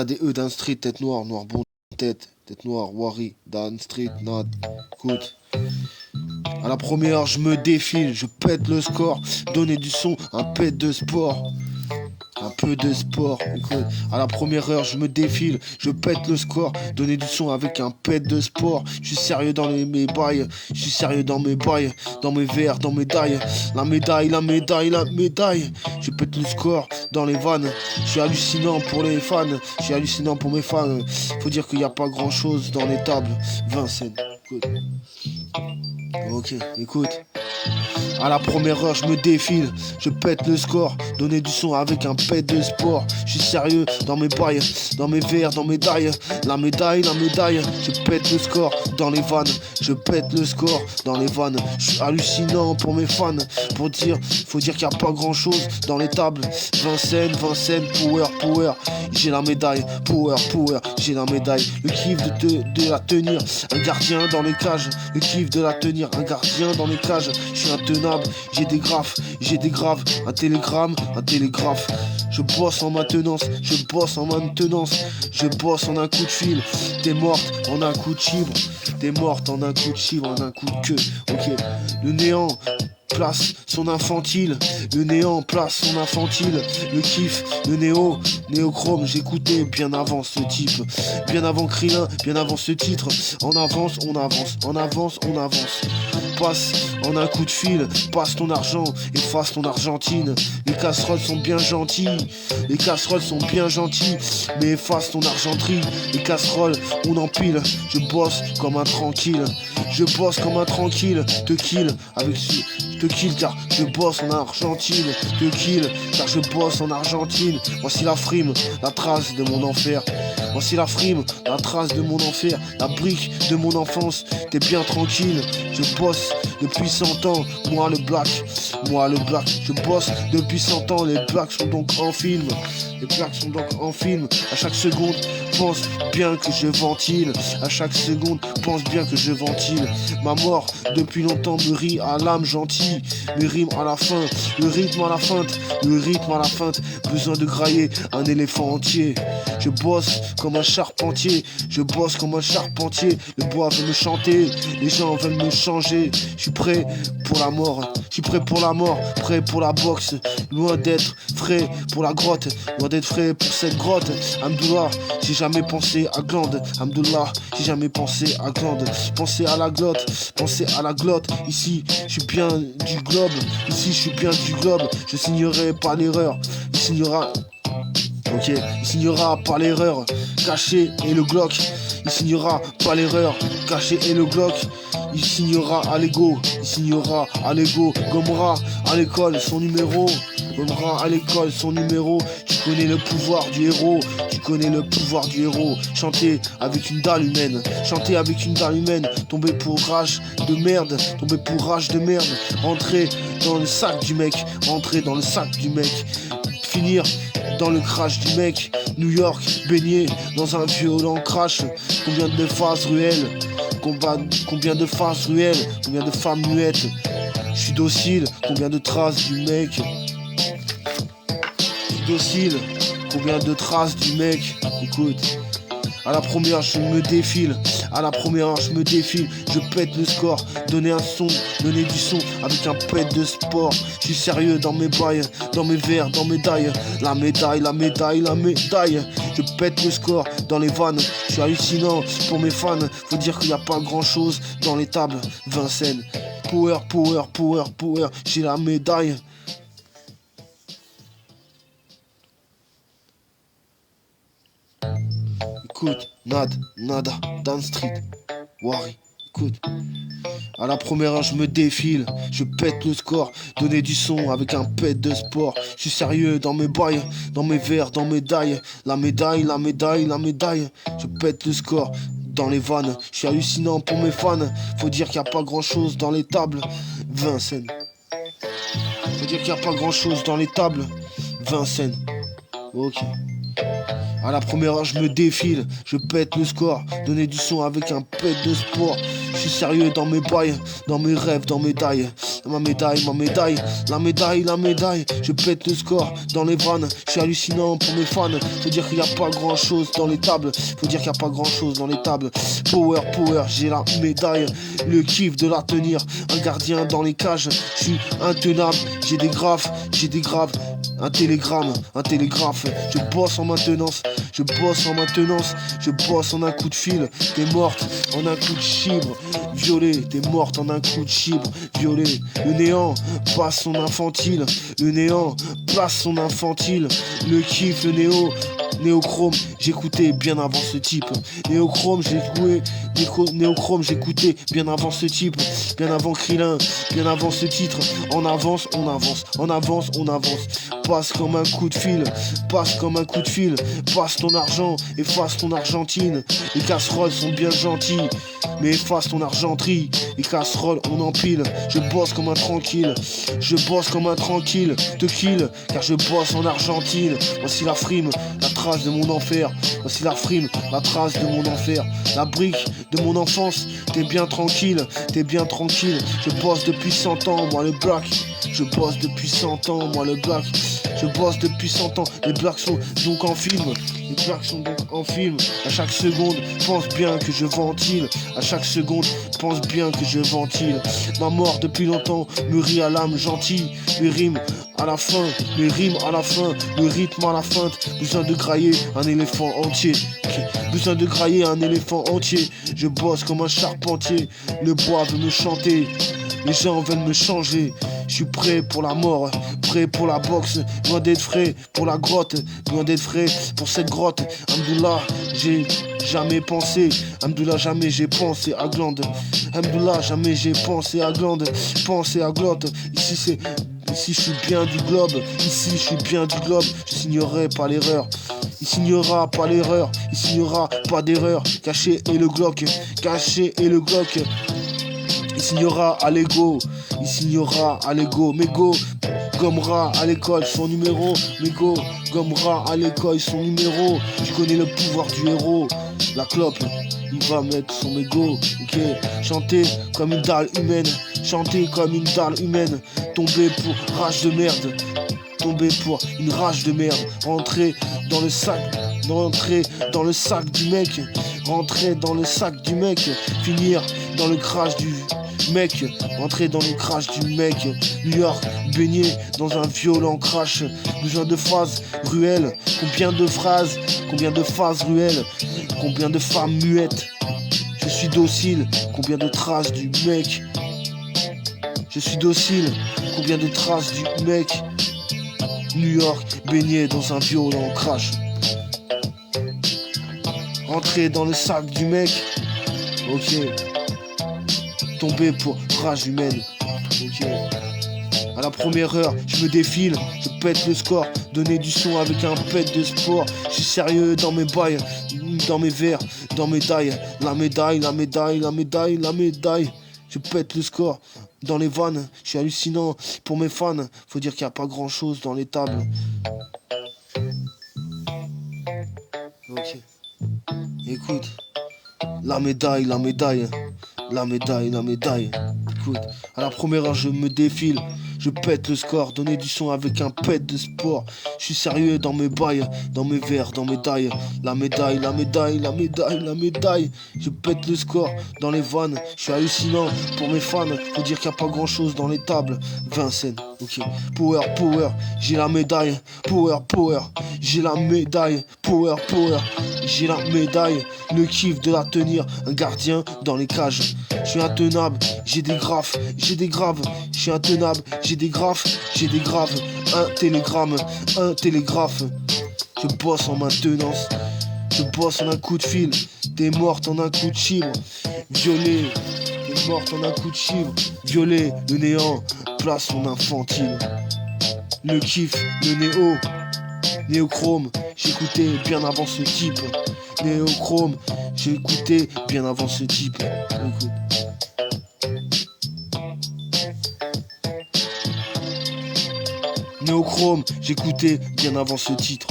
des E Dan Street, tête noire, noir bon tête noire, Wari, Dan Street, Nad, écoute. À la première, je me défile, je pète le score, donner du son, un pet de sport. Un peu de sport, écoute. À la première heure, je me défile, je pète le score, donner du son avec un pet de sport. Je suis sérieux dans mes bails, je suis sérieux dans mes bails, dans mes verres, dans mes médailles. La médaille, la médaille, la médaille. Je pète le score dans les vannes. Je suis hallucinant pour les fans, je suis hallucinant pour mes fans. Faut dire qu'il n'y a pas grand chose dans les tables. Vincennes, écoute. Ok, écoute. À la première heure, je me défile, je pète le score, donner du son avec un pet de sport. Je suis sérieux dans mes bails, dans mes verres, dans mes médailles. La médaille, je pète le score dans les vannes, je pète le score dans les vannes. Je suis hallucinant pour mes fans, faut dire qu'il n'y a pas grand chose dans les tables. Vincennes, power, j'ai la médaille, power, j'ai la médaille. Le kiff de la tenir, un gardien dans les cages, le kiff de la tenir, un gardien dans les cages. Je suis intenable, j'ai des graves, un télégraphe. Je bosse en maintenance, je bosse en un coup de fil. T'es morte en un coup de chibre, en un coup de queue. Ok, le néant place son infantile, le kiff, le néochrome, j'écoutais bien avant ce type, bien avant Krillin, bien avant ce titre. On avance, passe en un coup de fil, passe ton argent, efface ton Argentine. Les casseroles sont bien gentilles, mais efface ton argenterie. Les casseroles, on empile, je bosse comme un tranquille, te kill avec te kill car je bosse en Argentine, Voici la frime, la trace de mon enfer. La brique de mon enfance. T'es bien tranquille, je bosse depuis 100 ans. Moi le black, je bosse depuis 100 ans. Les blacks sont donc en film. À chaque seconde, pense bien que je ventile. Ma mort depuis longtemps me rit à l'âme gentille. Mes rimes à la fin, le rythme à la feinte. Besoin de grailler un éléphant entier. Je bosse comme un charpentier. Le bois veut me chanter, les gens veulent me changer. Je suis prêt pour la mort, prêt pour la boxe. Loin d'être frais pour la grotte, loin d'être frais pour cette grotte. Hamdoullah, j'ai jamais pensé à glande. Pensez à la glotte. Ici, je suis bien du globe. Je signerai pas l'erreur. Il signera pas l'erreur. Caché et le Glock. Il signera pas l'erreur. Caché et le Glock. Il signera à l'ego. Gommera à l'école son numéro. Tu connais le pouvoir du héros. Chanter avec une dalle humaine. Tomber pour rage de merde. Rentrer dans le sac du mec. Finir dans le crash du mec. New York, baigné dans un violent crash. Combien de phases ruelles, combien de femmes muettes. Je suis docile, combien de traces du mec. Écoute. À la première je me défile, je pète le score, donner du son avec un pet de sport. Je suis sérieux dans mes bails, dans mes verres, dans mes médailles. La médaille, je pète le score dans les vannes. Je suis hallucinant pour mes fans, faut dire qu'il n'y a pas grand chose dans les tables. Vincennes, power, j'ai la médaille. Écoute, nada, Dan Street, Wari, écoute. À la première heure, je me défile, je pète le score, donner du son avec un pet de sport. Je suis sérieux dans mes bails, dans mes verres, dans mes médailles. La médaille, je pète le score dans les vannes. Je suis hallucinant pour mes fans, faut dire qu'il n'y a pas grand chose dans les tables. Vincennes, ok. À la première heure, je me défile, je pète le score, donner du son avec un pet de sport. Je suis sérieux dans mes bails, dans mes rêves, dans mes dailles. Ma médaille, la médaille, la médaille. Je pète le score dans les vannes. Je suis hallucinant pour mes fans. Faut dire qu'il n'y a pas grand chose dans les tables. Faut dire qu'il n'y a pas grand chose dans les tables. Power, power, j'ai la médaille. Le kiff de la tenir. Un gardien dans les cages. Je suis intenable. J'ai des graphes, j'ai des graves. Un télégramme, un télégraphe. Je bosse en maintenance, je bosse en maintenance. Je bosse en un coup de fil. T'es morte en un coup de chibre. Violet, t'es morte en un coup de chibre. Violet, le néant passe son infantile. Le néant place son infantile. Le kiff, le néochrome, j'écoutais bien avant ce type. Néochrome, j'écoutais bien avant ce type. Bien avant Krillin, bien avant ce titre. En avance, on avance, en avance, on avance. Passe comme un coup de fil, passe comme un coup de fil. Passe ton argent, efface ton Argentine. Les casseroles sont bien gentilles, mais efface ton argenterie. Les casseroles, on empile. Je bosse comme un tranquille, je bosse comme un tranquille. Te kill, car je bosse en Argentine. Voici la frime, la trace de mon enfer. Voici la frime, la trace de mon enfer. La brique de mon enfance, t'es bien tranquille, t'es bien tranquille. Je bosse depuis 100 ans, moi le black. Je bosse depuis 100 ans, moi le black. Je bosse depuis 100 ans, les blacks sont donc en film. Les blacks sont donc en film. À chaque seconde, pense bien que je ventile. À chaque seconde, pense bien que je ventile. Ma mort depuis longtemps me rit à l'âme gentille. Les rimes à la fin, les rimes à la fin, le rythme à la feinte. Besoin de grailler un éléphant entier. Besoin de grailler un éléphant entier. Je bosse comme un charpentier. Le bois veut me chanter. Les gens veulent me changer. Je suis prêt pour la mort, prêt pour la boxe. Loin d'être frais pour la grotte, loin d'être frais pour cette grotte. Hamdoullah, j'ai jamais pensé. Hamdoullah, jamais j'ai pensé à glande. Hamdoullah, jamais j'ai pensé à glande. Pensé à glotte. Ici je suis bien du globe. Ici je suis bien du globe. Je signerai pas l'erreur. Il n'y aura pas l'erreur. Il n'y aura pas d'erreur. Caché et le Glock. Caché et le Glock. Il signera à l'ego, il signera à l'ego. Mégo gommera à l'école son numéro. Mégo gommera à l'école son numéro. Je connais le pouvoir du héros. La clope, il va mettre son mégot. Ok, chanter comme une dalle humaine. Chanter comme une dalle humaine. Tomber pour rage de merde. Tomber pour une rage de merde. Rentrer dans le sac. Rentrer dans le sac du mec. Rentrer dans le sac du mec. Finir dans le crash du mec, entrer dans le crash du mec. New York, baigné dans un violent crash. Besoin de phrases ruelles. Combien de phrases, combien de phases ruelles. Combien de femmes muettes. Je suis docile, combien de traces du mec. Je suis docile, combien de traces du mec. New York, baigné dans un violent crash. Entrer dans le sac du mec. Ok. Tomber pour rage humaine. Ok. À la première heure, je me défile, je pète le score. Donner du son avec un pet de sport. Je suis sérieux dans mes bails, dans mes verres, dans mes dailles. La médaille, la médaille, la médaille, la médaille. Je pète le score dans les vannes. Je suis hallucinant pour mes fans. Faut dire qu'il n'y a pas grand chose dans les tables. Ok. Écoute. La médaille, la médaille. La médaille, la médaille. Écoute, à la première heure je me défile. Je pète le score, donner du son avec un pet de sport. Je suis sérieux dans mes bails, dans mes verres, dans mes dailles. La médaille, la médaille, la médaille, la médaille. Je pète le score dans les vannes. Je suis hallucinant pour mes fans. Faut dire qu'il n'y a pas grand chose dans les tables. Vincennes, ok. Power, power, j'ai la médaille. Power, power, j'ai la médaille. Power, power, j'ai la médaille. Le kiff de la tenir, un gardien dans les cages. Je suis intenable, j'ai des graphes, j'ai des graves. Je suis intenable, j'ai des graphes, j'ai des graves. Un télégramme, un télégraphe. Je bosse en maintenance, je bosse en un coup de fil. T'es morte en un coup de chibre. Violet, t'es morte en un coup de chibre. Violet, le néant, place son infantile. Le kiff, le néochrome, j'écoutais bien avant ce type. Néochrome, j'écoutais bien avant ce type. Écoute. Néochrome, j'écoutais bien avant ce titre.